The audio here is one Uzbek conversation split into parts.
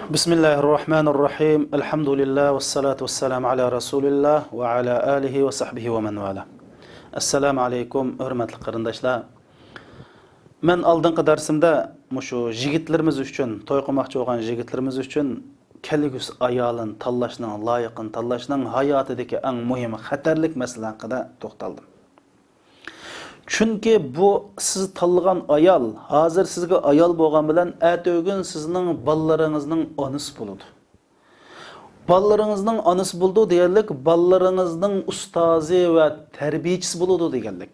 Bismillahirrahmanirrahim. Elhamdülillah ve salatu vesselam ala Resulillah ve ala alihi ve sahbihi ve men vala. Assalamu alaikum, hürmetli qarindoshlar. Men oldingi darsimda mushu yigitlarimiz uchun, to'y qilmoqchi bo'lgan yigitlarimiz uchun kelgusi ayolini tanlashning, loyiqini tanlashning hayotidagi eng muhim, xatarlik masala haqida to'xtaldim. Chunki bu siz tanlagan ayol, hozir sizga ayol bo'lgan bilan atog'in sizning ballalaringizning onasi bo'ladi. Ballalaringizning onasi bo'ldi deganlik, ballalaringizning ustozi va tarbiyachisi bo'ladi deganlik.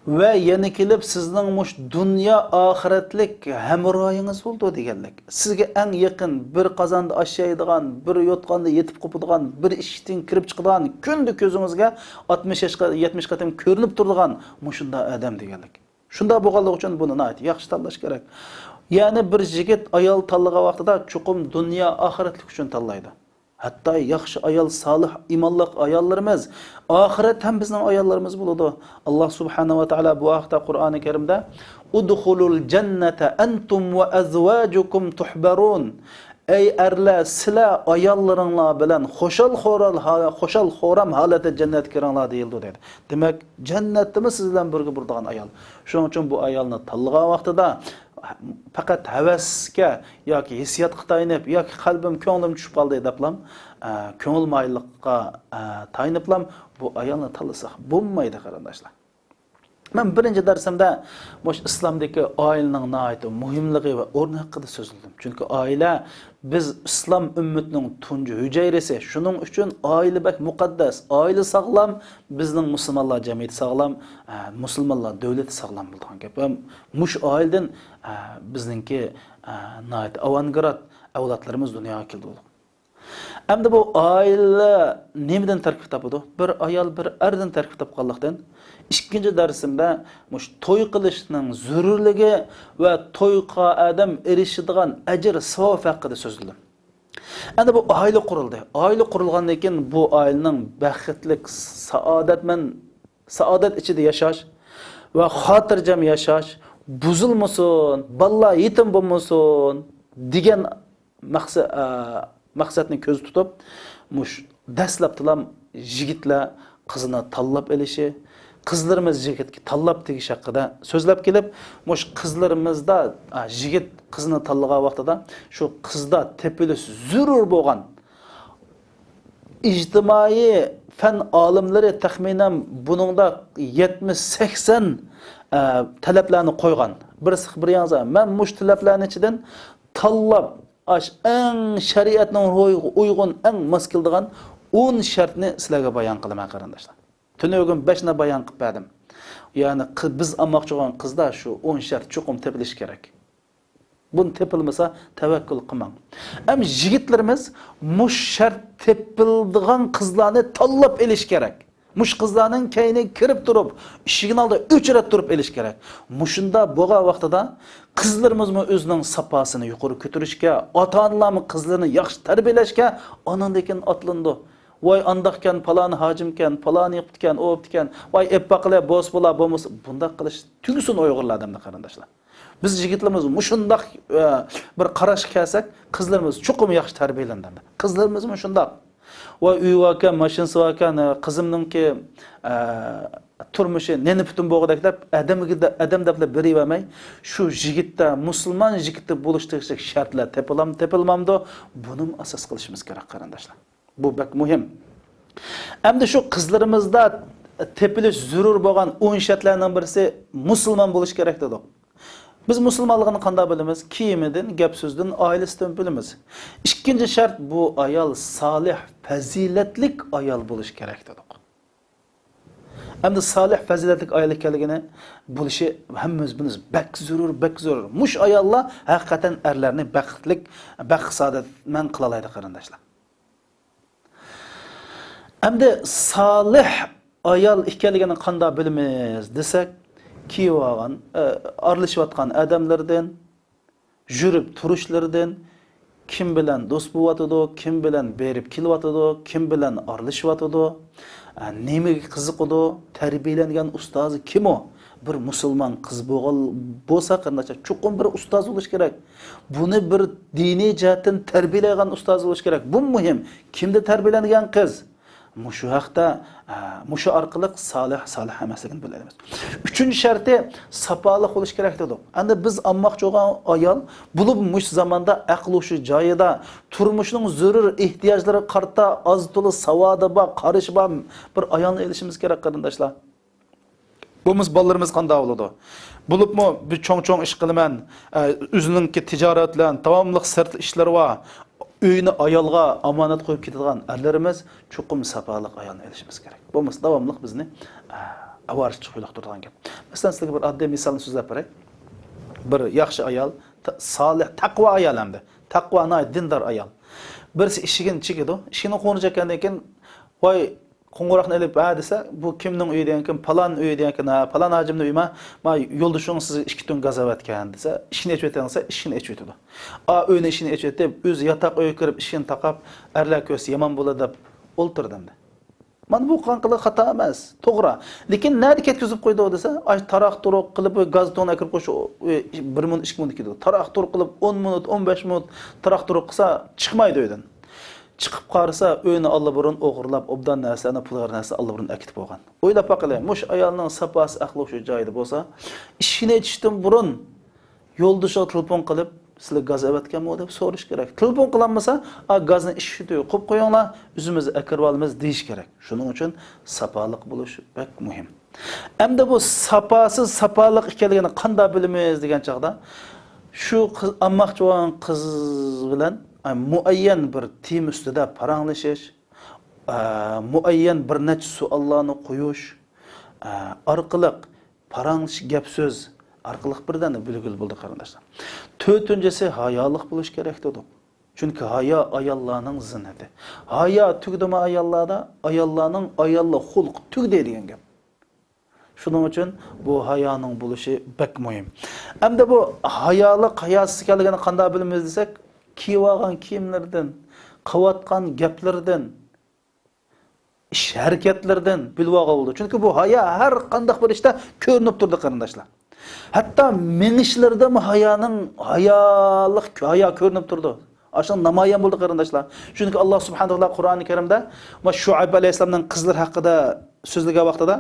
Ve yeni kelib sizning mush dunyo oxiratlik hamroyingiz bo'ldi deganlik. Sizga eng yaqin bir qozonda oshaydigan, bir yotganda yetib qopadigan, bir ishdan kirib chiqadigan, kunda ko'zingizga 60 yoshga 70 qatim ko'rinib turadigan mushunda odam deganlik. Shunda bo'lganligi uchun buni yaxshi tanlash kerak. Ya'ni bir yigit ayol tanlagan vaqtida chuqum dunyo oxiratlik uchun tanlaydi. Hatta yaxshi ayol, salih, imonli ayollarimiz oxirat ham bizning ayollarimiz bo'ladi. Alloh subhanahu va taolo bu haqda Qur'oni Karimda udkhulul jannata antum va azwajukum tuhbarun. Ey erlar, sizlar ayollaringlar bilan xo'shal xo'ram holatda jannatga kiringlar deyildi dedi. Demak, jannatimiz siz bilan birga bo'ladigan ayol. Shuning uchun bu ayolni tanlagan vaqtida faqat havasga yoki hissiyotga tayinib yoki qalbim ko'nglim tushib qoldi deblam ko'ngil mayliqqa tayiniblam bu ayolni tanlasak bo'lmaydi qarindoshlar. Men birinchi darsimda mush islomdagi oilaning nihoyat muhimligi va o'rni haqida so'zladim. Chunki oila biz islom ummatining tunji hujayrasi. Shuning uchun oila bak muqaddas. Oila sog'lom, bizning musulmonlar jamiyati sog'lom, musulmonlar davlati sog'lom bo'lgan gap. Mush oildan bizningki nihoyat avangard avlodlarimiz dunyoga keldi. Endi bu oila nimadan tarkib topadi? Bir ayol, bir erdan tarkib topganlikdan. İkinci dersimde mush to'y qilishning zarurligi va to'yga adam erishadigan ajr savob haqida so'zladim. Endi bu oila qurildi. Oila qurilgandan keyin bu oilaning baxtlik, saodat ichida yashash va xotirjam yashash, buzilmasin, balla yetim bo'lmasin degan maqsadni ko'z tutib, mush dastlabdan yigitlar qizini tanlab elishi, qizlarimiz yigitga tanlab tegish haqida so'zlab kelib, mush qizlarimizda yigit qizni tanlagan vaqtida shu qizda tepilish zarur bo'lgan ijtimoiy fan olimlari taxminan buningda 70-80 talablarni qo'ygan. Bir yangi men mush talablarning ichidan tanlab eng shariatning ro'yiga uyg'un, eng mos keladigan 10 shartni sizlarga bayon qilaman qarindoshlar. Tünögün 5'ne bayan qilib berdim. Yani biz almoqchi bo'lgan qizda shu 10 shart chuqum tepilish kerak. Buni tepilmasa tavakkul qilmang. Ham yigitlarimiz mush shart tepildigan qizlarni tanlab elish kerak. Mush qizlarning kayniga kirib turib, eshigini oldida o'chirib turib elish kerak. Mushunda bo'lgan vaqtida qizlarimiz o'zining sapasini yuqori ko'tarishga, ota-onalarning qizlarini yaxshi tarbiyalashga onandan otlandi. Vay andaqkan, falan hacimken, falan yaptken, o yaptken, vay epbaqla, boz bola, bomuz, bundaq qilish tugsun Uyg'urlardanda qarindoshlar. Biz yigitlarimiz mushundaq bir qarash kelsak, qizlarimiz chuqum yaxshi tarbiyalanadi. Qizlarimiz mushundaq. Vay uy vakan, mashinasi vakan, qizimninki turmushi neni butun bo'lg'dak deb adam deb berivermay, shu yigitda musulmon yigitda bo'lishdagi shartlar tepilmamdi, buni asos qilishimiz kerak qarindoshlar. Bu bak muhim. Endi shu qizlarimizda tepilish zarur bo'lgan 10 shartlarning birisi musulmon bo'lish kerak dedik. Biz musulmonligini qanday bilamiz? Kiyimidan, gap so'zdan, oilasidan bilamiz. Ikkinchi shart bu ayol solih, fazilatlik ayol bo'lish kerak dedik. Endi solih, fazilatlik ayol ekanligini bo'lishi hammamiz bilamiz. Bak zarur. Mush ayollar haqiqatan erlarni baxtlik, saodatman qila oladi qarindoshlar. Endi solih ayol ekanligini qanday bilamiz desak, kiyib aralashayotgan odamlardan, yurib turishlaridan, kim bilan do'st bo'layotdi, kim bilan berib kelyotdi, kim bilan aralashyotdi, nimaga qiziqdi, tarbiyalangan ustozi kim o? bir musulmon qiz bo'lsa qarindoshlar chuqur bir ustoz bo'lish kerak. Buni bir diniy jihatdan tarbiyalaydigan ustoz bo'lish kerak. Bu muhim. Kimda tarbiyalangan qiz? Mushu haqda mushu orqali solih emasligini bilamiz. 3-sharti sapoliq bo'lish kerak dedi. Endi biz almoqchi bo'lgan ayol bo'lib mush zamonda aqli shu joyida, turmushning zarur ehtiyojlari qarta oz to'la savodi bor, qarish bor bir ayolni elishimiz kerak qarindoshlar. Bumuz bolalarimiz qanday bo'ladi? Bulubmu bir cho'ng ish qilaman, o'zininki tijorat bilan davomli sirt ishlari va uyni ayolga omonat qo'yib ketadigan erlarimiz chuqum sapoliq ayolni elishimiz kerak. Bo'lmasa davomli bizni avarishchi qo'yliq turadigan gap. Masalan, sizlarga bir oddiy misolni so'zlab beray. Bir yaxshi ayol, solih, taqvo ayol hamda. Taqvoni dindor ayol. Birisi ishigini chekidi, ishini qo'njagandan keyin voy qo'ng'iroqni ilib desa, bu kimning uyi degan, kim palon uyi degan, palon hajimning uyima, ma yo'ldoshingiz sizni 2 tun gazavotgan desa, ishini echib o'tgansa, ishini echib o'tadi. Uyni ishini echib o'tib, o'zi yotoq uyga kirib, ishini taqab, erlar ko'rsa yomon bo'ladi deb o'ltirdimdi. Mana bu qanqili xato emas, to'g'ri. Lekin nari ketkizib qo'ydi desa, ay taraq-turuq qilib gazdan kirib qo'yish 1 minut 2 minut ketadi. Taraq-turuq qilib 10 minut, 15 minut taraq-turuq qilsa chiqmaydi uydan. Chiqib qarasa uyni Alloburun o'g'irlab, obdan narsani, pullar narsani Alloburun akitib qo'ygan. O'ylab baqalang, mush ayolning saposi, aqli shu joyida bo'lsa, ishini etishdan burun yo'ldoshiga telefon qilib, sizlar gaz avatganmi deb so'rash kerak. Telefon qilinmasa, gazni ishni qo'yib qo'yinglar, o'zimizni akirib olamiz deyish kerak. Shuning uchun sapoliq bo'lish bek muhim. Endi bu sapasiz sapoliq ekanligini qanday bilamiz degan chaqda, shu ammoqchi bo'lgan qiz bilan muayyan bir tim ustida paranglashish, muayyan bir nechta savollarni qo'yish orqali paranglash gap so'z orqali birdan bilgil bo'ldi qarindoshlar. 4-si hayoliq bo'lish kerak dedi. Chunki hayo ayollarning zinati. Hayo tugdimi ayollarda, ayollarning ayollik xulq tugdi degan gap. Shuning uchun bu hayoning bo'lishi bek muhim. Hamda bu hayoliq, hayosiz ekanligini qanday bilamiz desak, kiygan kiyimlardan, qilayotgan gaplardan, ish harakatlardan bilvoga bo'ldi. Chunki bu hayo har qanday bir ishda ko'rinib turdi qarindoshlar. Hatto minishlarda hayoning hayo ko'rinib turdi. Aşan namoyon bo'ldi qarindoshlar. Chunki Alloh subhanahu va taolo Qur'oni Karimda va Shuayb alayhisolamning qizlar haqida so'zlagan vaqtida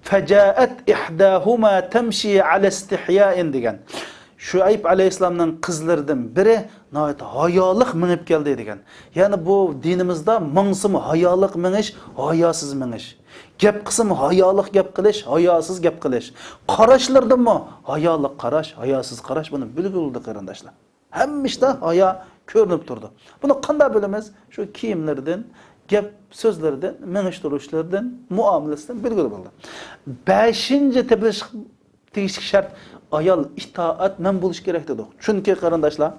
fajaat ihdahuma tamshi ala istihya'in degan. Shuayb alayhisolamning qizlaridan biri nihoyat hayoliq minib keldi degan. Ya'ni bu dinimizda mingsim hayoliq minish, hayosiz minish. Gap qismi hayoliq gap qilish, hayosiz gap qilish. Qarashlardami hayoliq qarash, hayosiz qarash buni bilgildi qarindoshlar. Hammishda hayo ko'rinib turdi. Buni qanday bilamiz? Shu kiyimlardan, gap so'zlardan, minishtirishlardan, muomalasidan bilgili bo'ldi. 5-chi tegishli shart ayol itoatman bo'lish kerak dedi. Chunki qarindoshlar,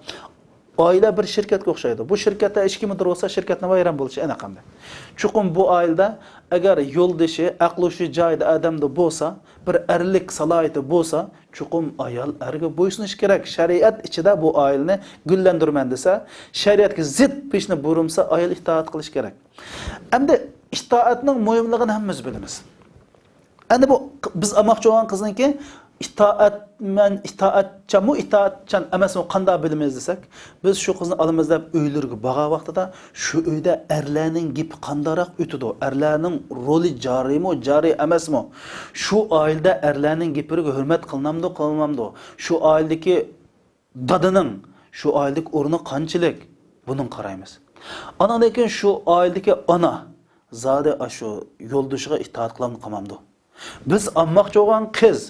oila bir shirkatga o'xshaydi. Bu shirkatda hech kimdir bo'lsa, shirkatning vayron bo'lishi aniq qanday. Chuqur bu oilada agar yo'ldoshi, aqli shu joyda odamda bo'lsa, bir erlik salohiyati bo'lsa, chuqur ayol erga bo'ysunish kerak. Shariat ichida bu oilani gullantirman desa, shariatga zid peshni burimsa, ayol itoat qilish kerak. Endi itoatning muhimligini hammamiz bilamiz. Endi bu biz amoqchi bo'lgan qizningki itoatchan emasmi qanday bilamiz desak, biz shu qizni olamiz deb uylarga borgan vaqtida shu uyda erlarning gapi qandaroq o'tadi? Erlarning roli joriymi, joriy emasmi? Shu oilada erlarning gapiga hurmat qilinamdi, qilinmamdi? Shu oiladagi dadining, shu oiladagi o'rni qanchalik? Buni qaraymiz. Anadan keyin shu oiladagi ona zodi shu yo'ldoshiga itoat qilamdi, qilmamdi? Biz ammoqchi bo'lgan qiz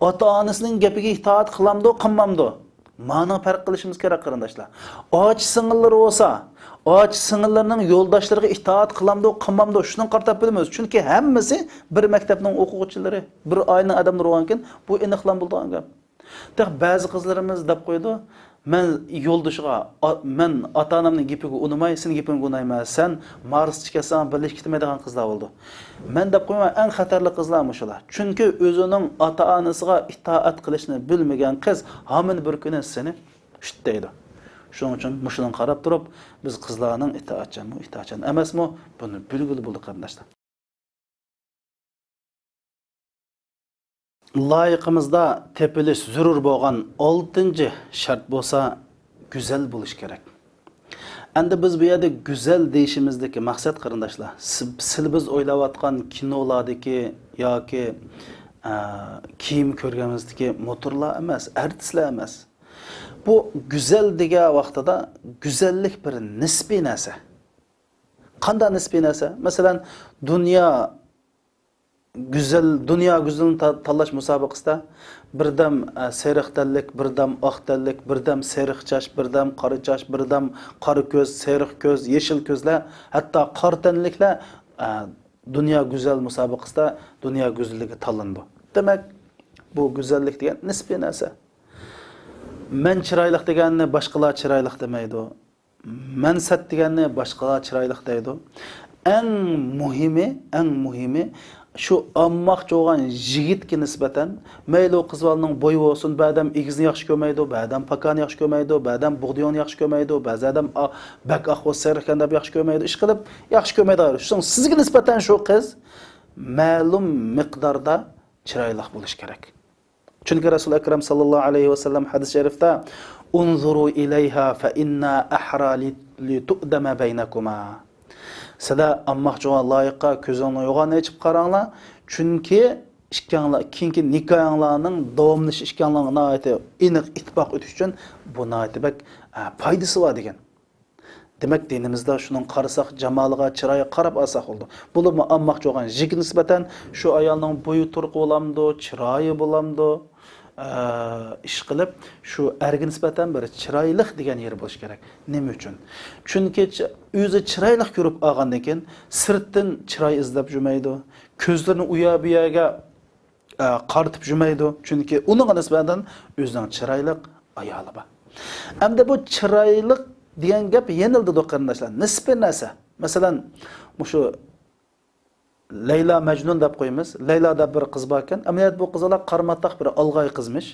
ota-onasining gapiga itoat qilamdi, qilmamdi? Ma'no farq qilishimiz kerak qarindoshlar. Och singillari bo'lsa, och singillarining yo'ldoshlariga itoat qilamdi, qilmamdi? Shuni qartab bilamiz. Chunki hammasi bir maktabning o'quvchilari, bir oilaning odamlari bo'lgan, bu aniqlan bo'lgan gap. Ba'zi qizlarimiz deb qo'ydi, men yo'ldoshiga, men ota-onamning gapiga unamay, sening gapingga unayman, sen Marsga kelsan birlashib ketmaydigan qizlar bo'ldi. Men deb qo'yman, eng xatarli qizlar mushular. Chunki o'zining ota-onasiga itoat qilishni bilmagan qiz hamin bir kuni seni shitdaydi. Shuning uchun mushuni qarab turib, biz qizlarning itoatchan emasmi, buni bilgili bo'ldi qarindoshlar. Layıqımızda tepilish zurur bo'lgan 6-cı şart bo'lsa güzel bo'lish kerak. Endi biz bu yerda güzel deyishimizdagi maqsad qarindoshlar, siz biz o'ylayotgan kinolardagi yoki kiyim ko'rganimizdagi motorlar emas, artistlar emas. Bu güzel degan vaqtida güzellik bir nisbiy narsa. Qanday nisbiy narsa? Masalan, dünya güzelini tanlash musobaqasida birdam seriq tanlik, birdam oq tanlik, birdam seriq chash, birdam qora chash, birdam qora ko'z, seriq ko'z, yeshil ko'zlar, hatto qora tanliklar dünya güzel musobaqasida dünya güzelligi tanlandi. Demak, bu güzellik degan nisbiy narsa. Men chiroyli deganni boshqalar chiroyli demaydi. Mansat deganni boshqalar chiroyli deydi. Eng muhimi şu ammoqchi bo'lgan yigitga nisbatan mayli o qizlarning bo'yi bo'lsin, ba'dam egizni yaxshi ko'rmaydi, ba'dam pakani yaxshi ko'rmaydi, ba'dam bug'diyoni yaxshi ko'rmaydi, ba'zam bak ahvos sarkan deb yaxshi ko'rmaydi, ish qilib yaxshi ko'rmaydi. Shuning sizga nisbatan shu qiz ma'lum miqdorda chiroyli bo'lish kerak. Chunki Rasul akram sallallohu alayhi va sallam hadis sharifda unzuru ilayha fa inna ahra li tu'dama baynakuma. Sizlar ammoqchi bo'lgan loyiqqa ko'zingni yo'g'on ochib qaranglar, chunki ikkinchi nikohinglarning davomlash ishkanlarning aniq ittifoq o'tish uchun bu bak foydasi bor degan. Demak, dinimizda shuning qarasak, jamoliga, chiroyiga qarab olsak bo'ldi. Bo'lib ammoqchi bo'lgan yigit nisbatan shu ayolning bo'yi turqi bo'lamdi, chiroyi bo'lamdi, ish qilib shu erga nisbatan bir chiroyli degan yer bo'lish kerak. Nima uchun? Chunki o'zi chiroyli ko'rib olgandan keyin sirtdan chiroy izlab yurmaydi, ko'zlarini u yoq bu yoqqa qaritib yurmaydi. Chunki uning nisbatan o'zining chiroyli ayoli bor. Hamda bu chiroyli degan gap yenildi qarindoshlar. Nisbiy narsa. Masalan, shu Leyla Mecnun deb qo'yamiz. Leyla deb bir qiz bor ekan. Amaliyat bu qizlar qarmataq bir alg'ay qizmish.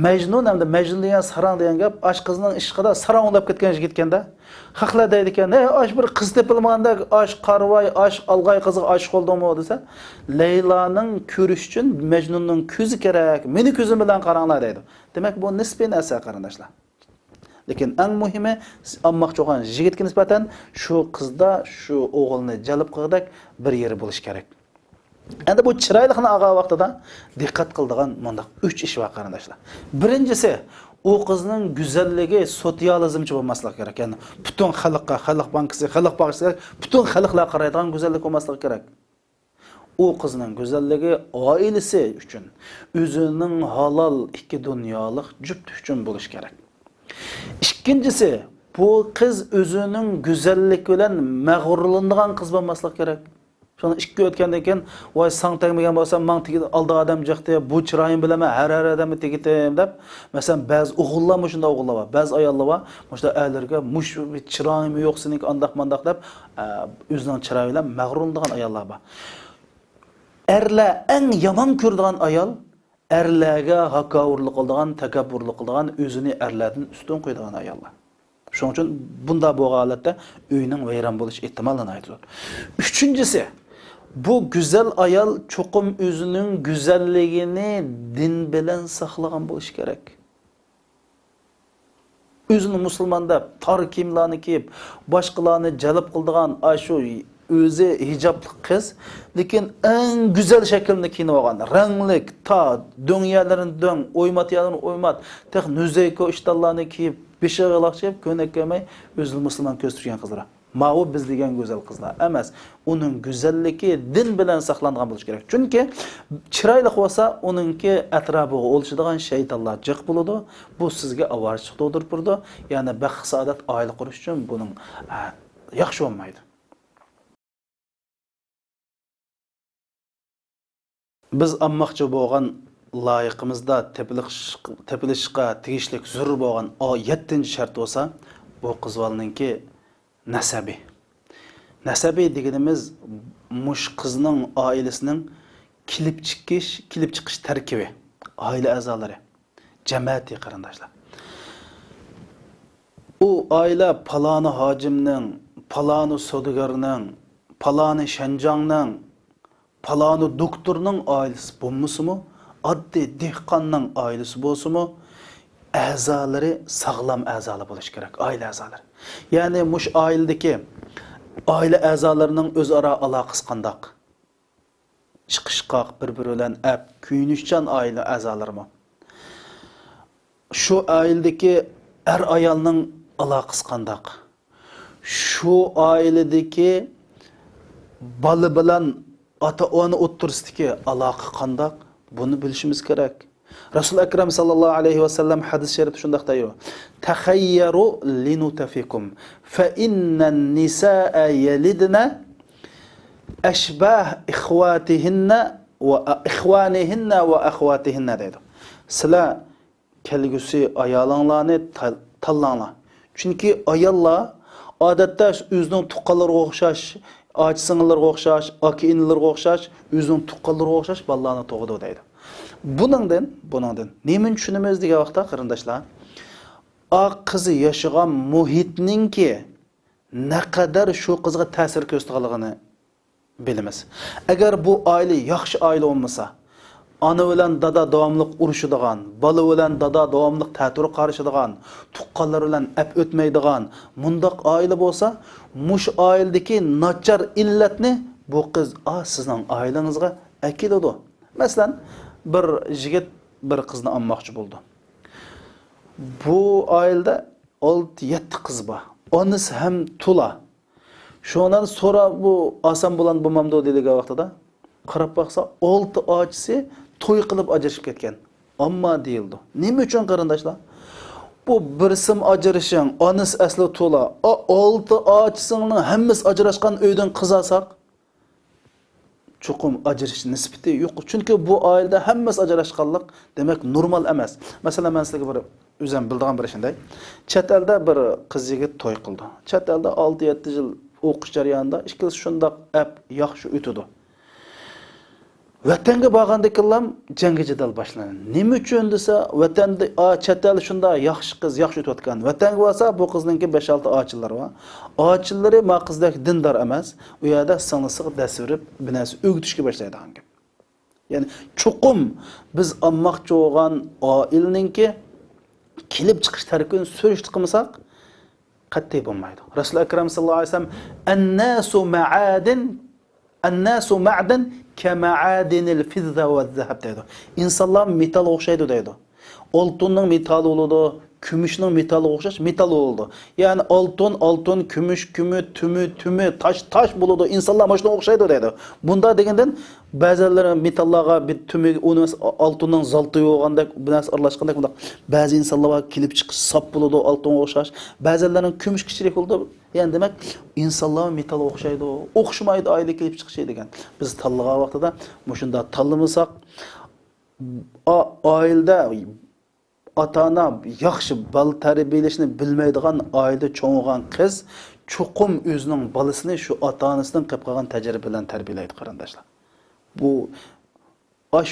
Mecnun hamda Mecnun degan sarang degan gap ash qizning ishqida sarang deb ketgan yigit ekanda. Haqlar deydi ekan, ash bir qiz tepilmaganda ash qarvoy, ash alg'ay qizga oshiq bo'ldimi desa, Leylaning ko'rish uchun Mecnunning ko'zi kerak. Meni ko'zim bilan qaranglar deydi. Demak, bu nisbiy narsa qarindoshlar. Lekin eng muhimi ammoqchi bo'lgan yigitga nisbatan shu qizda shu o'g'ilni jalb qildik bir yeri bo'lish kerak. Endi bu chiroylikni olgan vaqtida diqqat qiladigan mundaq 3 ish bor qarindoshlar. Birinchisi, u qizning go'zalligi sotsializmchi bo'lmasligi kerak. Ya'ni butun xalqqa, xalq bankasi, xalq bag'ishiga butun xalqlar qaraydigan go'zallik bo'lmasligi kerak. U qizning go'zalligi oilasi uchun, o'zining halol ikki dunyolik juft uchun bo'lish kerak. İkincisi, bu qiz o'zining go'zallik bilan mag'rurlanadigan qiz bo'lmasligi kerak. Shuni ikki o'tgandan keyin, "Voy, sang tegmagan bo'lsam, men tegib aldi odam jiqdi, bu chiroyim bilaman, har odamni tegitim" deb. Masalan, ba'zi o'g'illar shunda o'g'illar bor, ba'zi ayollar bor, shunda ayollarga "Mush chiroyim yo'q sening andaq-mandaq" deb o'zining chiroyi bilan mag'rurlanadigan ayollar bor. Erlar eng yomon ko'radigan ayol erlarga haqavurlik qiladigan, takabburlik qiladigan, o'zini erlardan ustun qo'yadigan ayollar. Shuning uchun bunda bo'lgan holatda uyning vayron bo'lish ehtimoli aytib. Uchinchisi, bu go'zal ayol cho'qim o'zining go'zalligini din bilan saqlagan bo'lish kerak. O'zini musulmon deb tor kiyimlarni kiyib, boshqalarni jalb qiladigan shu o'zi hijobli qiz, lekin eng go'zal shaklni kiyinib olgan, ranglik, ta do'ngyalarni do'ng, o'ymatlarni o'ymat, tex nuzayko ishtallarni kiyib, beshig'aloq chib, ko'nak kelmay o'zini musulmon ko'z turgan qizlar. Ma'u biz degan go'zal qizlar emas. Uning go'zalligi din bilan saqlangan bo'lishi kerak. Chunki chiroyli bo'lsa, uningki atrofiga o'lishadigan shaytonlar jiq bo'ladi. Bu sizga avarchiq tug'dirib turdi. Ya'ni baxt saodat oila qurish uchun buning yaxshi bo'lmaydi. Biz ammoqchi bo'lgan loyiqimizda tepilishga tegishlik zarur bo'lgan 7-shart bo'lsa, bu qizvalninki nasabi. Nasabi deganimiz mush qizning oilasining kelib chiqish tarkibi, oila a'zolari, jamiyati qarindoshlar. U oila paloni hojimning, paloni savdogarning, paloni shanjongning, paloni doktorning oilasi bo'lmasimi, oddiy dehqonning oilasi bo'lsa-mu, a'zolari sog'lom a'zolar bo'lishi kerak, oila a'zolari. Ya'ni mush oiladagi oila a'zolarining o'zaro aloqasi qandoq? Chiqishqoq, bir-biri bilan kuyunishchan oila a'zolarimi? Shu oiladagi ayolning aloqasi qandoq? Shu oiladagi bola bilan ota-ona o'rtasidagi aloqa qandoq? Buni bilishimiz kerak. Rasul akram sallallohu alayhi va sallam hadis sharif shunday deydi: "Takhayyaru linutafikum fa innan nisaa yalidna ashbah ikhwatihinna va ikhwanihinna va akhwatihinna" deydi. Sizlar kelgusi ayollarni tanlanglar. Chunki ayollar odatda o'zining tuqqanlariga o'xshash, ochi-singillarga o'xshash, aka-inillarga o'xshash, o'zining tuqqanlariga o'xshash bolalarni tug'di deydi. Buningdan nima tushunamiz degan vaqtda qarindoshlar, qizi yashagan muhitningki naqadar shu qizga ta'sir ko'rsatganligini bilamiz. Agar bu oila yaxshi oila bo'lmasa, ana bilan dada davomli urushadigan, bola bilan dada davomli ta'tir qarshiladigan, tuqqanlar bilan o'tmaydigan mundoq oila bo'lsa, mush oiladagi nachar illatni bu qiz sizning oilangizga akiladi. Masalan, bir yigit bir qizni olmoqchi bo'ldi. Bu oilada 6-7 qiz bor. Onisi ham tula. Shundan sonra bu oson bo'lan bo'lmamdi degan vaqtida qarab baqsa 6 ochisi to'y qilib ajrashib ketgan. Ammo deyildi. Nima uchun qarindoshlar? Bu bir sim ajrashing, onisi asli tula. 6 ochisingning hammasi ajrashgan uydan qiz olsak, chuqum ajrish nisbati yo'q. Chunki bu oilada hammasi ajrashganlik demak normal emas. Masalan, men sizlarga bir o'zim bildigan bir shunday. Chet elda bir qiz yigit to'y qildi. Chet elda 6-7 yil o'qish jarayonida ikkisi shundoq yaxshi o'tdi. Vatanga borgandakilar jangi jadal boshlandi. Nima uchun desa, vatanda chet el shunda yaxshi qiz, yaxshi o'tayotgan. Vatanga bo'lsa, bu qizninki 5-6 ochillar bor. Ochillari ma qizdek dindor emas. U yerda singlisiga dasvirib, binasi o'gitishga boshlaydi hangi. Ya'ni chuqum biz olmoqchi bo'lgan oilninki kelib chiqish tarafini so'rishdi qilmasak, qat'iy bo'lmaydi. Rasul akram sallallohu alayhi vasallam An-nasu ma'dan kema'adinil fidda va zahab deydi. İnsanlar metal o'xshaydi deydi. Oltinning metali bo'ladi, kumushning metali o'xshash metal bo'ladi. Ya'ni oltin, kumush, tumi, tosh bo'ladi. İnsanlar mana shunga o'xshaydi deydi. Bunda degandan ba'zilar metallarga bir tumi, oltinning zalti bo'lgandek, binas aralashgandek bunda ba'zi insonlarga kelib chiqish sap bo'ladi, oltinga o'xshash. Ba'zilarning kumush kichik bo'ladi. Yani demek insanlar metal o'xshaydi, o'xshamaydi oila kelib chiqishi degan. Biz tanlagan vaqtida mushunda tanlamasak, oilada ota-ona yaxshi bola tarbiyalashni bilmaydigan oilada cho'ng'igan qiz chuqum o'zining bolasini shu ota-onasidan qilib qolgan tajriba bilan tarbiyalaydi qarindoshlar. Bu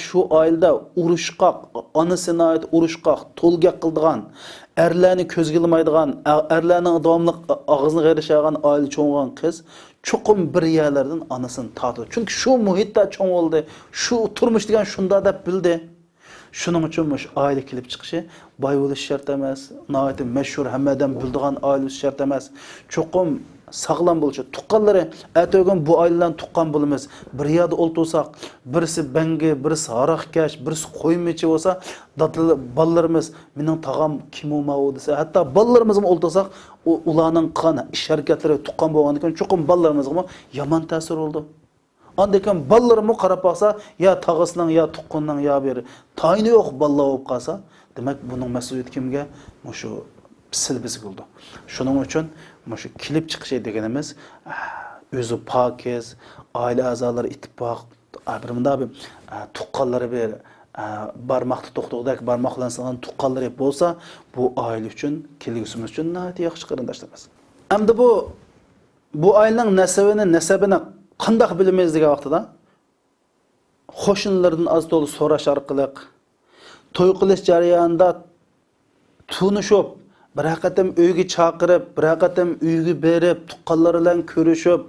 shu oilada urushqoq, onasini ayt urushqoq, to'lga qildigan, erlarni ko'zga ilmaydigan, erlarning davomli og'zini g'irishgan oila cho'ng'igan qiz chuqum bir yerlardan onasini tortadi. Chunki shu muhitda cho'ng bo'ldi, shu turmush degan shunda deb bildi. Shuning uchun mush oila kelib chiqishi boy bo'lish shart emas, nihoyatda mashhur hammadan bildigan oila shart emas. Chuqum sağlam bo'lishi, tuqqanlari ato'g'in bu oiladan tuqqan bo'lamiz. Bir yerda o'ltirsak, birisi bangi, birisi aroqkash, birisi qo'ymichi bo'lsa, bolalarimiz mening tog'am kim bo'lmau desa, hatto bolalarimizni o'ltirsak, ularning qilgan ish harakatlari tuqqan bo'lgandan keyin chuqum bolalarimizga yomon ta'sir oldi. Ondan bolalarımı qarab baqsa, ya tağısının ya tuqqanning ya bir tayini yo'q balla bo'lib qolsa, demak buning mas'uliyati kimga? Mushu silbisi bo'ldi. Shuning uchun mushu kelib chiqish deganimiz o'zi pokiz, oila a'zolari ittifoq, bir tuqqanlari bir barmoqni to'xtog'dak barmoqlansan tuqqanlari bo'lsa, bu oila uchun, kelgusimiz uchun nihoyatda yaxshi qarindoshlarimiz. Endi bu oilaning nasabini qanday bilamiz degan vaqtida qo'shnilardan az to'g'ri so'rash orqali to'y qilish jarayonida tunishib, bir qatam uyga chaqirib, bir qatam uyga berib, tuqqanlar bilan ko'rishib,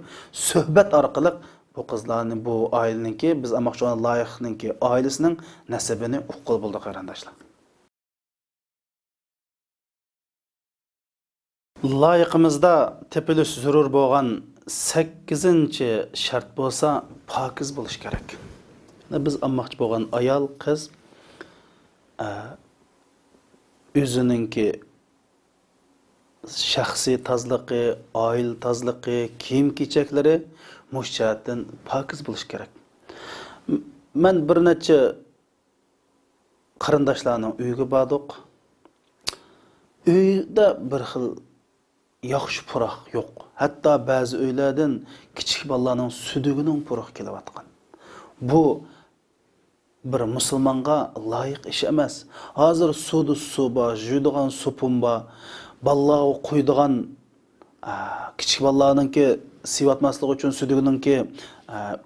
suhbat orqali bu qizlarning, bu aileniki, biz amoqchi olan loyihaninki ailesining nasibini uqqul bo'ldi qarindoshlar. Loyihamizda tepilish zarur bo'lgan 8-shart bo'lsa, pokiz bo'lish kerak. Biz amoqchi bo'lgan ayol, qiz o'zininki shaxsiy tozaligi, oila tozaligi, kiyim-kechaklari mushtatdan pokiz bo'lish kerak. Men bir necha qarindoshlarning uyiga bordik. Uyda bir xil yaxshi puroq yo'q. Hatto ba'zi uylardan kichik bolalarning sudigining puroq kelayotgan. Bu bir musulmonga loyiq ish emas. Hozir sudi suba, juydigan supumba, bolalarga qo'ydigan kichik bolalarningki sivatmaslik uchun sudigininki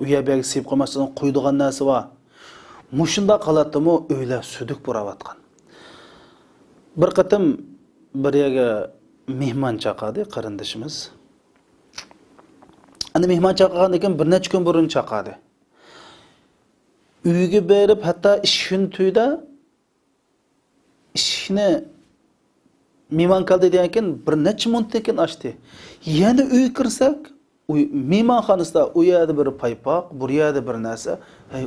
uyabiga siyib qo'ymasdan qo'ydigan narsa bor. Mushunda qalatdimi uylar sudik burayotgan. Bir qatim bir yerga mehmon chaqadi qarindishimiz. Ana mehmon chaqagandan keyin bir necha kun burun chaqadi. Uyga berib, hatto ishni tuyda ishni mehmon keldi degan keyin bir necha minutdan keyin ochdi. Yana uy kirsak, mehmonxonasida u yerda bir paypoq, bu yerda bir narsa,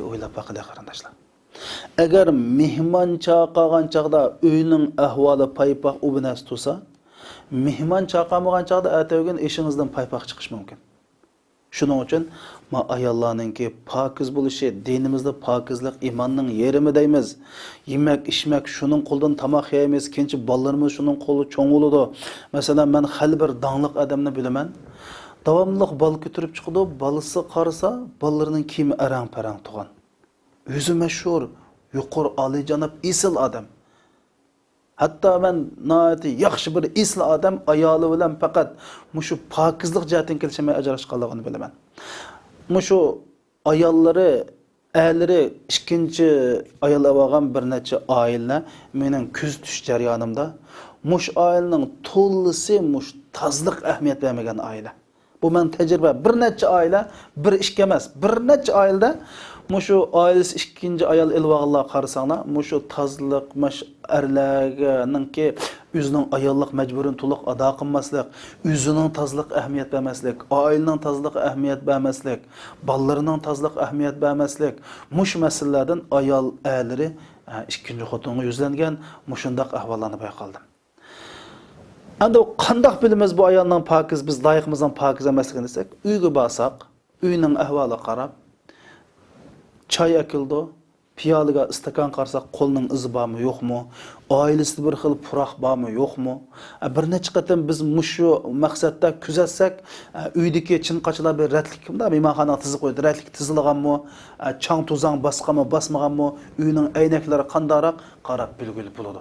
o'ylab baqida qarindoshlar. Agar mehmon chaqagan chaqda uyning ahvoli paypoq u bilan tursa, mehmon chaqamagan chaqda ertaga ishingizdan paypoq chiqish mumkin. Shuning uchun ma ayollarningki pokiz bo'lishi, dinimizda pokizlik imonning yerimi deymiz. Yemak, ichmak shuning qo'ldan tamoq yeymiz, kenchi bolalarimiz shuning qo'li cho'ng bo'ladi. Masalan, men hali bir dangliq odamni bilaman. Davomli bol ko'tarib chiqdi, bolasi qarasa, bolalarining kiyimi arang-parang turgan. O'zi mashhur, yuqori oliyjanob esil odam. Hatto men noati yaxshi bir isli odam ayoli bilan faqat mushu pokizlik jihatdan kelishmay ajrashganligini bilaman. Mushu ayollari, erlari ikkinchi ayol olgan bir necha oila mening ko'z tush jarayonimda mush oilaning to'lisi mush tozlik ahamiyat bermagan oila. Bu men tajriba. Bir necha oila, bir ishga emas, bir necha oilada mushu oilasi ikkinchi ayol ilvog'lar qarasanglar, mushu tozlik, erlarninki o'zining ayollik majburini to'liq ado qilmaslik, o'zining tozlik ahamiyat bermaslik, oilaning tozlik ahamiyat bermaslik, bolalarining tozlik ahamiyat bermaslik, mush masalalardan ayol erlari ikkinchi xotinga yuzlangan mushundaq ahvollarni bayqaldim. Endi qandoq bilamiz bu ayolning pokiz, biz loyiqimizdan pokiz emasligini desak, uyga borsak, uyning ahvoliga qarab çay akildi, piyoliga istakan qarsak qo'lning izi bormi, yo'qmi? Oilasida bir xil puroq bormi, yo'qmi? Bir necha qatim biz mushu maqsadda kuzatsak, uydagi chinqachilar bir ratlik kimda mehmonxona tizib qo'ydi, ratlik tizilganmi, chang tuzang bosqanmi, bosmaganmi, uyning aynaklari qandaroq qarab bilgili bo'ladi.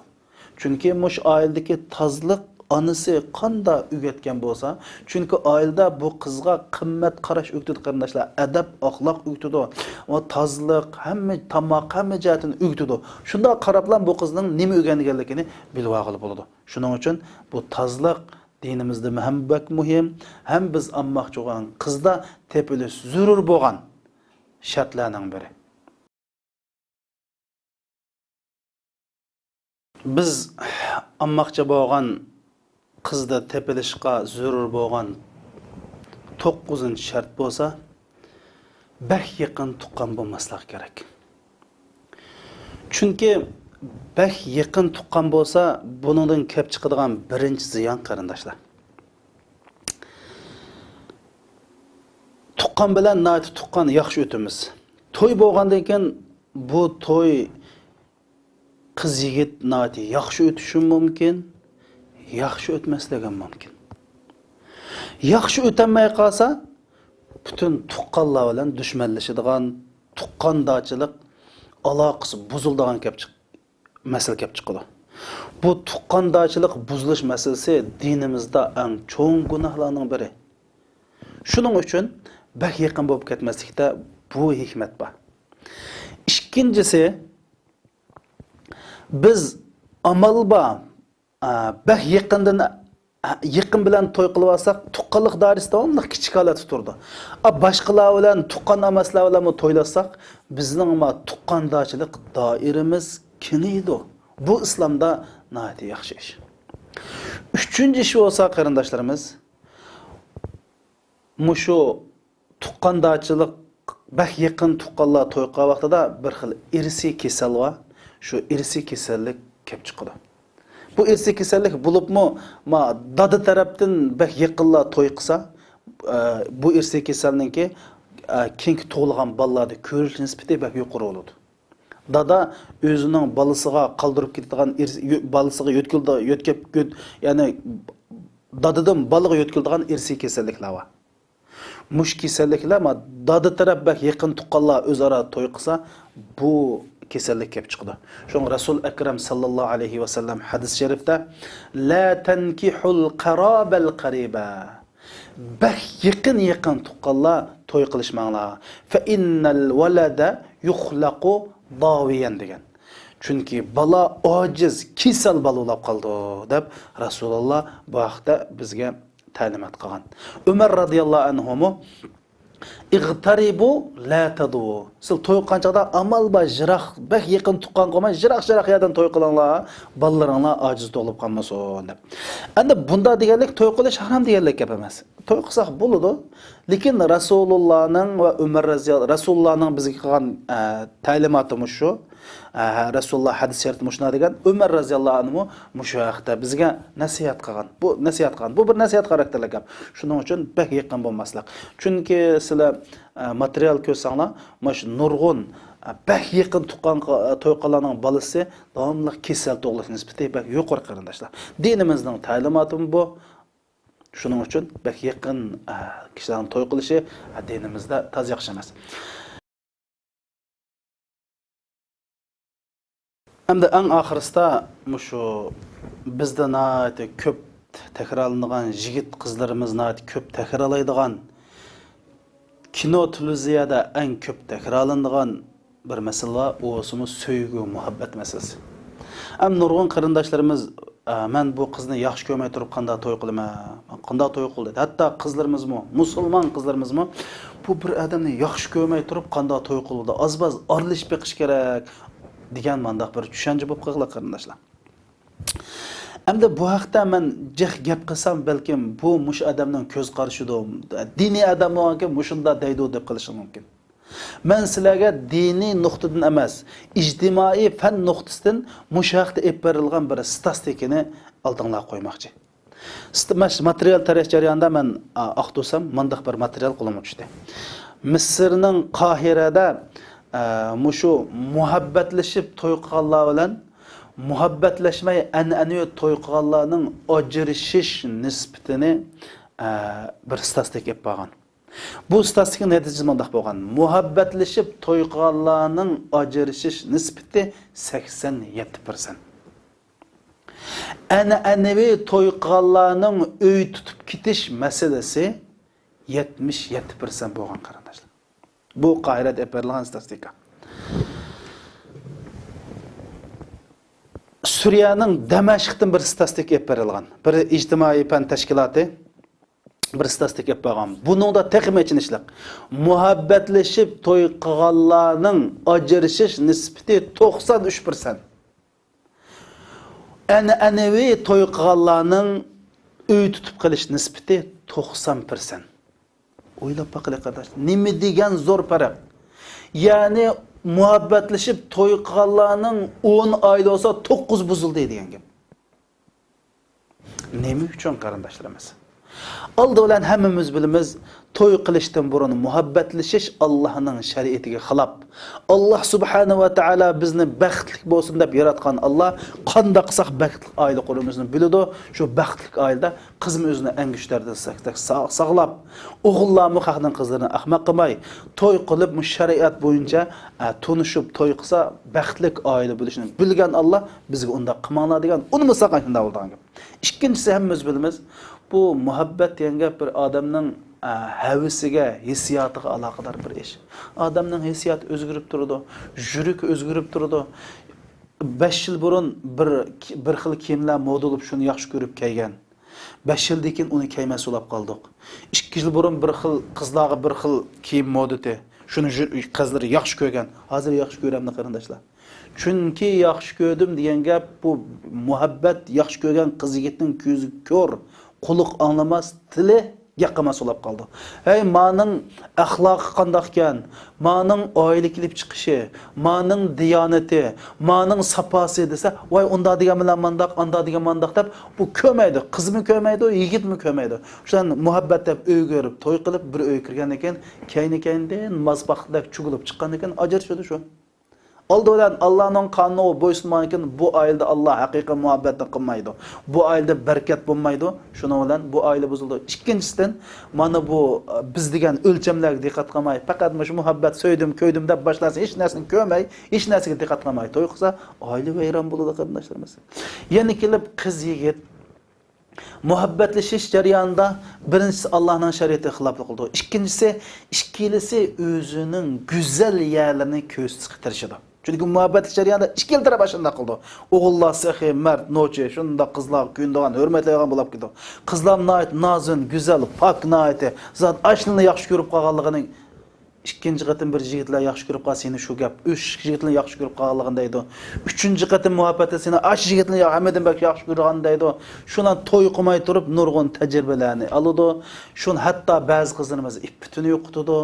Chunki mush oiladagi tozlik anısı qanda ügetken bolsa, çünkü ailede bu kızga qimmat qarash ügtüdü qarindoshlar, adab, axloq ügtüdü, o tozlik, hamma tamoq, hamma jihatini ügtüdü. Shunda qarablan bu qizning nima o'rganganligini bilib olg'ili bo'ladi. Shuning uchun bu tozlik dinimizda ham bak muhim, ham biz ammoqchi bo'lgan qizda tepilish zarur bo'lgan shartlarning biri. Biz ammoqchi bo'lgan qizda tepilishga zarur bo'lgan 9-shart bo'lsa, bak yaqin tuqqan bo'lmaslik kerak. Chunki bak yaqin tuqqan bo'lsa, buningdan kelib chiqadigan birinchi ziyon qarindoshlar. Tuqqan bilan nati tuqqan yaxshi o'timiz. To'y bo'lgandan keyin bu to'y qiz yigit nati yaxshi o'tishi mumkin. Yaxshi o'tmasligi mumkin. Yaxshi o'tmay qolsa, butun tuqqanlar bilan dushmanlashadigan, tuqqandochilik aloqasi buziladigan masala kelib chiqadi. Bu tuqqandochilik buzilish masalasi dinimizda eng cho'ng gunohlarning biri. Shuning uchun bak yaqin bo'lib ketmaslikda bu hikmat bor. Ikkinchisi, biz amal bak yaqindan yaqin bilan to'y qilib olsak, tuqqanlik doirasida davomli kichik holatda turdi. Boshqalar bilan tuqqan emaslar bilan to'ylasak, bizning tuqqandochilik doiramiz kengaydi. Bu islomda nihoyat yaxshi ish. Üçüncü ish bo'lsa, qarindoshlarimiz, mushu tuqqandochilik bak yaqin tuqqanlar to'y qilgan vaqtida bir xil irsiy kasal va shu irsiy kasallik kelib chiqadi. Bu irsiy kasallik bo'libmi, dada tarafdan bak yaqinlar to'y qilsa, bu irsiy kasallikki keng tug'ilgan bolalarda ko'rish nisbati bak yuqori bo'ladi. Dada o'zining balasiga qoldirib ketadigan balasiga yo'tkab ya'ni dadadan balaga yo'tkiladigan irsiy kasalliklar bor. Mush kasalliklar dada taraf bak yaqin tuqqanlar o'zaro to'y qilsa, bu kasallik kelib chiqdi. Shung Rasul akram sallallohu alayhi va sallam hadis sharifda la tankihul qarabal qariba. Bak yaqin tuqqanlar to'y qilishmanglar. Fa innal walada yukhlaqu daviyan degan. Chunki bala ojiz, kasal bo'lib qoldi deb Rasululloh bu haqda bizga ta'limot qilgan. Umar radhiyallohu anhu ig'taribu la tadu. Siz to'y qanchada amal ba jiroq, bak yaqin tuqqan qolmay jiroq yerdan to'y qilinglar, balalaringlar ojiz bo'lib qolmasin deb. Endi bunda deganlik to'y qilish harom deganlik gap emas. To'y qilsak bo'ladi, lekin Rasulullohning va Umar Rasulullohning bizga qilgan ta'limoti shu. Rasululloh hadis sharifida mushuna degan, Umar radhiyallohu anhu mushu haqda bizga nasihat qilgan. Bu bir nasihat xarakterli gap. Shuning uchun bak yaqin bo'lmaslik. Chunki sizlar material ko'rsanglar, mush nurg'un bak yaqin tuqqan to'y qilganning balasi davomli kasal tug'ilish nisbati bak yuqori qarindoshlar. Dinimizning ta'limoti bu. Shuning uchun bak yaqin kishilarning to'y qilishi dinimizda toz yaxshi emas. Hamda eng oxirisida mushu bizda nihoyat ko'p takrorlanadigan yigit qizlarimiz nihoyat ko'p takrorlaydigan kino televiziyada eng ko'p takrorlanadigan bir masala o'simiz sevgi, muhabbat masalasi. Ham nurg'un qarindoshlarimiz men bu qizni yaxshi ko'rmay turib qanday to'y qilaman? Qanday to'y qildi? Hatto qizlarimizmi, musulmon qizlarimizmi bu bir odamni yaxshi ko'rmay turib qanday to'y qildi? Ozbaz aralashib beqish kerak degan mandaq bir tushuncha bo'lib qolgan qarindoshlar. Endi bu haqda men gap qilsam balkim bu mush odamning ko'z qarashida diniy odamlarga mushunda deydi deb qilishim mumkin. Men sizlarga diniy nuqtadan emas, ijtimoiy fan nuqtasidan mush haqda olib berilgan bir statistikani oldinglar qo'ymoqchi. Material tarash jarayonida men aqtusam mandaq bir material qo'limga tushdi. Misrning Qohirada mushu muhabbatlashib to'y qilganlar bilan muhabbatlashmay an'anaviy to'y qilganlarning ajrishish nisbatini bir statistik olib qo'ygan. Bu statistika natijasi bunday bo'lgan. Muhabbatlashib to'y qilganlarning ajrishish nisbati 87%. An'anaviy to'y qilganlarning uy tutib ketish masalasi 77% bo'lgan qarindoshlar. Bu Qohirada berilgan statistika. Suriyaning Damashqdan bir statistika berilgan. Bir ijtimoiy fan tashkiloti bir statistika bergan. Buningda taqmachinishlik. Muhabbatlashib to'y qilganlarning ajrishish nisbati 93%. An'anaviy to'y qilganlarning uy tutib qilish nisbati 90%. O'ylab baqilay qardash. Nima degan zo'r farq. Ya'ni muhabbatlashib to'y qilganlarning 10 oyda olsa 9 buzildi degan gap. Nima uchun qarindoshlarimiz? Aldı bilan hammamiz bilamiz, to'y qilishdan burun muhabbatlashish Allohning shariatiga xilof. Alloh subhanahu va taolo bizni baxtli bo'lsin deb yaratgan Alloh qanday qilsak baxtli oila qurishimizni biladi. Shu baxtli oilada qizim o'zini angishlardan saqlab, o'g'illarni haqning qizlarini ahmoq qilmay, to'y qilib shariat bo'yicha tunishib to'y qilsa baxtli oila bo'lishini bilgan Alloh bizga unda qilmanglar degan, uni musaqan shunday bo'lgan gap. Ikkinchisi hammamiz bilamiz, bu muhabbat degan gap bir odamning havisiga, hissiyotiga aloqador bir ish. Odamning hissiyoti o'zgarib turadi, yuragi o'zgarib turadi. 5 yil burun bir xil kiyimlar moda bo'lib shuni yaxshi ko'rib kelgan. 5 yildan keyin uni kiymas ulab qoldik. 2 yil burun bir xil qizlarga bir xil kiyim modati. Shuni qizlar yaxshi ko'rgan. Hozir yaxshi ko'ramni qarindoshlar. Chunki yaxshi ko'rdim degan gap bu muhabbat, yaxshi ko'rgan qiz yigitning ko'zi ko'r, quliq anglamas, tili yaqama solab qoldi. Hey, mening axloqi qandoq ekan? Mening oila kelib chiqishi, mening diyonati, mening saposi desa, voy unda degan bilan mandaq, anda degan mandaq deb bu ko'maydi. Qizmi ko'maydi, yigitmi ko'maydi. O'shan muhabbat deb o'ygirib, to'y qilib bir o'y kirgan ekan, kayni-kayndan mazbaqdek chugilib chiqqan ekan, ajrashadi shu. Oldu bilan Allah'ın kanunu boysunmanken bu ailede Allah haqiqiy muhabbatni qilmaydi. Bu ailede bereket bo'lmaydi. Şuna bilan bu aile buzuldu. İkincisinden mana bu biz degan o'lchamlarga diqqat qilmay, faqat shu muhabbat so'ydim, ko'ydim deb boshlasa, hech narsani ko'rmay, hech narsaga diqqat qilmay to'y qilsa, oila vayron bo'ladi qarindoshlarimiz. Yana kelib qiz yigit muhabbatlashish jarayonida birinchisi Allohning shariatiga xiloflik qildi. Ikkinchisi o'zining go'zal yerlarini ko'z chiqarishdi. Çünkü muhabbet jarayonida ikki yil taraf shunday qildi. O'g'illar saxiy, mard, nochi, shunda qizlar kuyindigan, hurmatlaydigan bo'lib ketdi. Qizlar noit, nozin, go'zal, pok noiti, zot ashlini yaxshi ko'rib qolganligining ikkinchi qatim bir yigitlar yaxshi ko'rib qolsa seni shu gap, 3 yigitlar yaxshi ko'rib qolganligini deydi. Uchinchi qatim muhabbatda seni ash yigitlar hammadan bak yaxshi ko'rgan deydi. Shundan to'y qilmay turib nurg'un tajribalarni oladi. Shun hatto ba'zi qizlarimiz ipitini yo'qotadi,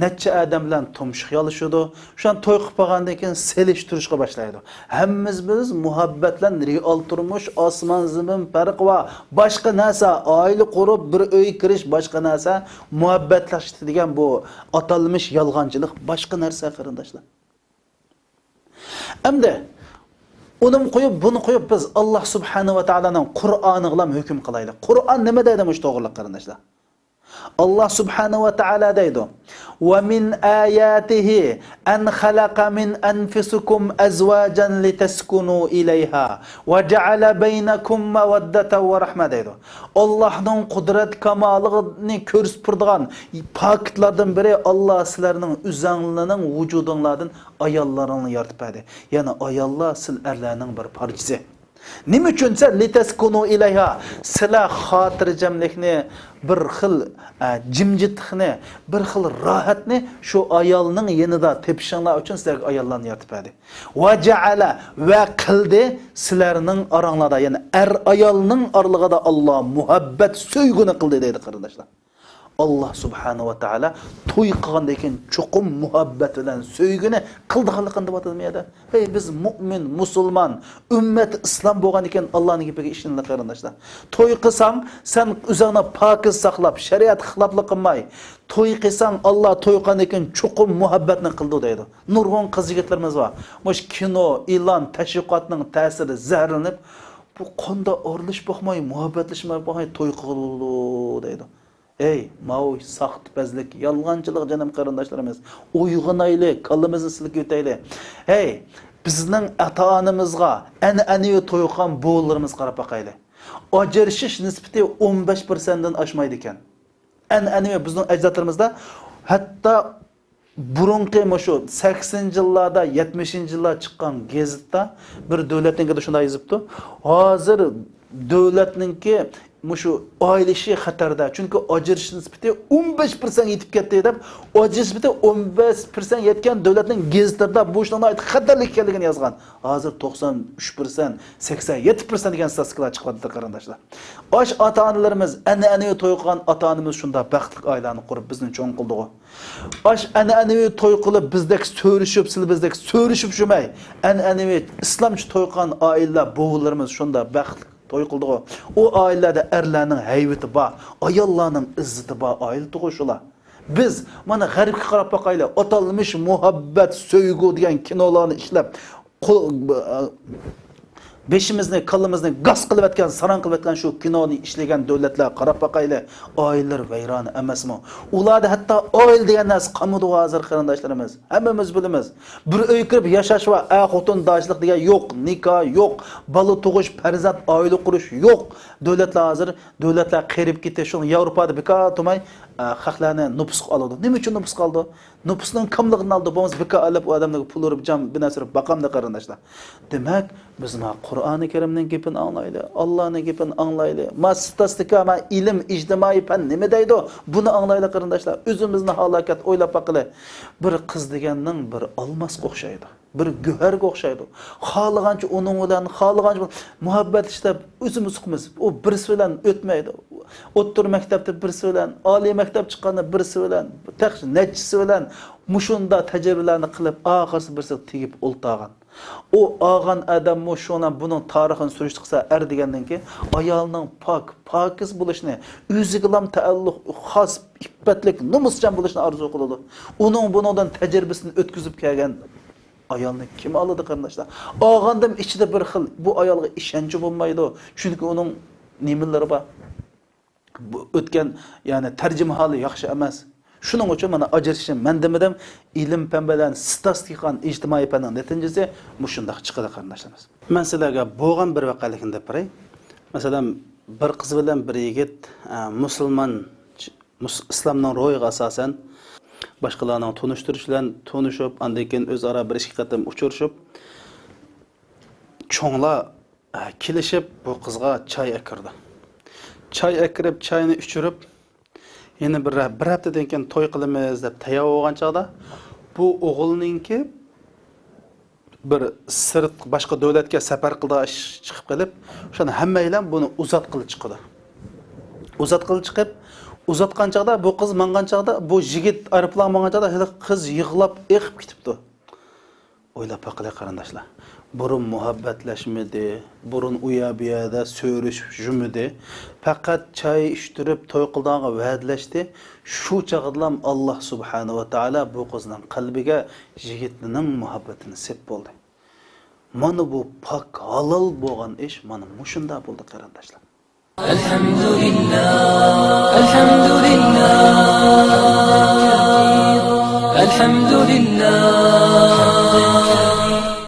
necha odam bilan tumshiq yolishadi. Shun to'y qilib qolgandan keyin selish turishga boshlaydi. Hammamiz biz muhabbatlan real turmush, osmon zamin farq va boshqa narsa, oila qurib bir uy kirish boshqa narsa, muhabbatlash degan bu atalmış yalğancılık başka narsa qarindoshlar. Endi unum qo'yib, bunu qo'yib biz Alloh subhanahu va taolaning Qur'oni bilan hukm qilaylik. Qur'on nima deydi mush to'g'riliq qarindoshlar? Allah subhanahu wa ta'ala deydi: "Wa min ayatihi an khalaqa min anfusikum azwajan litaskunu ilayha wa ja'ala baynakum mawaddatan wa rahma" deydi. Allohning qudrat kamolini ko'rsatadigan paklardan biri Allah sizlarning o'zinglarning vujudinglardan ayollaringni yaratib berdi. Ya'ni ayollar sizlarning bir parchasi. Nima uchun sen litaskunu ilayha sizlar xotirjamlikni bir xil jimjitlikni, bir xil rohatni shu ayolning yanida tepishinglar uchun sizlarga ayollarni yaratib berdi. Va ja'ala va qildi sizlarning oranglarda, ya'ni er ayolning oralig'ida Alloh muhabbat so'yguni qildi deydi qarindoshlar. Allah subhanahu wa ta'ala to'y qilgandan keyin chuqum muhabbat bilan so'ygini qildiganligini deb aytadi. Hey, biz mu'min, musulmon, ummat islom bo'lgan ekan Allohning gapiga ishoninglar qarindoshlar. To'y qilsang, sen o'zingni pokiz saqlab, shariat xiloflik qilmay, to'y qilsang Alloh to'y qilgandan keyin chuqum muhabbatni qildi deydi. Nurg'un qiz yigitlarimiz bor. Mush kino, e'lon, tashviqotning ta'siri zaharlanib, bu qonda o'rilish bo'lmay, muhabbatlashmay bo'lmay to'y qildi deydi. Ey, ma'uy, saxtpazlik, yalğancılık canım qarindoshlarimiz. Uyg'onaylik, qalbimizni silib o'taylik. Hey, bizning ata-onamizga an'anaviy to'ygan bo'g'illarimiz qarab boqaylik. Ajrashish nisbati 15% dan oshmaydi ekan. An'anaviy bizning ajdodlarimizda hatto burunqi shu 80-yillarda, 70-yillarda chiqqan gazetda bir davlatningda shunday yozibdi. Hozir davlatningki mushu oilishi xatarda. Chunki ajrish nisbati 15% yetib ketdi deb, ajrish nisbati 15% yetgan davlatning gazetlarida bu ishning xatarli ekanligini yozgan. Hozir 93%, 87% degan statistikalar chiqyapti qarindoshlar. Osh ota-onalarimiz, an'anaviy to'y qilgan ota-onamiz shunda baxtli oilani qurib bizni cho'ng qildi. Osh an'anaviy to'y qilib bizdek so'rishib, siz bizdek so'rishib shumay, an'anaviy islomcha to'y qilgan oilalar, bo'g'illarimiz shunda baxtli to'y qildi. O oilada erlarning haybati bor, ayollarning izzati bor oila tug'ishlar. Biz mana g'arbga qarab boqaylik, atalmış muhabbat, so'ygu degan kinolarni ishlab beşimizni, kallamizni gaz qilib atgan, saran qilib atgan shu kinoni ishlagan davlatlar qarab boqaylik, oilalar vayron emasmi? Ularda hatto oil degan narsa qolmadi hozir qarindoshlarimiz. Hammamiz bilamiz. Bir uy kirib yashash va xotin doshlik degan yo'q, nikoh yo'q, bola tug'ish, farzand, oila qurish yo'q. Davlatlar hozir davlatlar qirib ketdi. Shu Yevropada bekor tomay xalqlarni nupus oladi. Nima uchun nupus qoldi? Nupusning kamligini oldi. Bo'lmasa bekor olib odamlarga pul urib, jam binasirib baqamda qarindoshlar. Demak, biz ma Qur'oni Karimning gapini anglaydi, Allohning gapini anglaydi. Mastastika ma ilm, ijtimoiy fan nima deydi? Buni anglaydi qarindoshlar. O'zimizni halokat o'ylab baqili. Bir qiz deganning bir olmosga o'xshaydi. Bir guharga o'xshaydi. Xohlagancha uning bilan, xohlagancha muhabbat ishlab o'zimiz suqmiz. U birisi bilan o'tmaydi. O'ttir maktabda birisi bilan, oliy maktab chiqqanda birisi bilan, nechisi bilan mushunda tajribalarni qilib, oxirisi birisi tegib o'ltagan. O ağan adam mu şuna bunun tarixini sürüştü qilsa er degandan ki ayolning pokiz bo'lishini, o'ziga ham taalluq, xos, iffetlik, nomuschan bo'lishini arzu qiladi. Uning bundan tajribasini o'tkazib kelgan ayolni kim oladi qarindoshlar? Ağandim ichida bir xil bu ayolga ishonchi bo'lmaydi. Chunki uning nimalari bor. O'tgan, ya'ni tarjima holi yaxshi emas. Shuning uchun mana ajrashishim men demadim, ilm fan bilan statistika ijtimoiy fanning natijasi mushundaq chiqadi qarindoshlarimiz. Men sizlarga bo'lgan bir voqealikni deb beray. Masalan, bir qiz bilan bir yigit musulmon islomning ro'yiga asosan boshqalarning tanishtirish bilan tanishib, undan keyin o'zaro bir ikki qatam uchrashib, cho'nglar kelishib bu qizga choy akirdi. Choy akirib, choyni ichirib yine bir haftadan keyin to'y qilamiz deb tayyor bo'lgan chaqda bu o'g'ilninki bir sirt boshqa davlatga safar qildi chiqib qolib, o'shani hammaylar buni uzatqili chiqdi. Uzatqili chiqib, uzatgan chaqda bu qiz mangan chaqda bu yigit aeroplan mangan chaqda hali qiz yig'lab eqib ketibdi. O'ylab baqili qarindoshlar. Burun muhabbatlaşmedi, burun uyabiyada söyrüşmedi. Fakat çay içtirip toy qildiğine va'dlashdi. Shu chaqdlam Allah subhanahu va taala bu qizning qalbiga yigitning muhabbatini sep bo'ldi. Mana bu pak halal bo'lgan ish mana mushunda bo'ldi qarindoshlar. Alhamdulillah, alhamdulillah, alhamdulillah.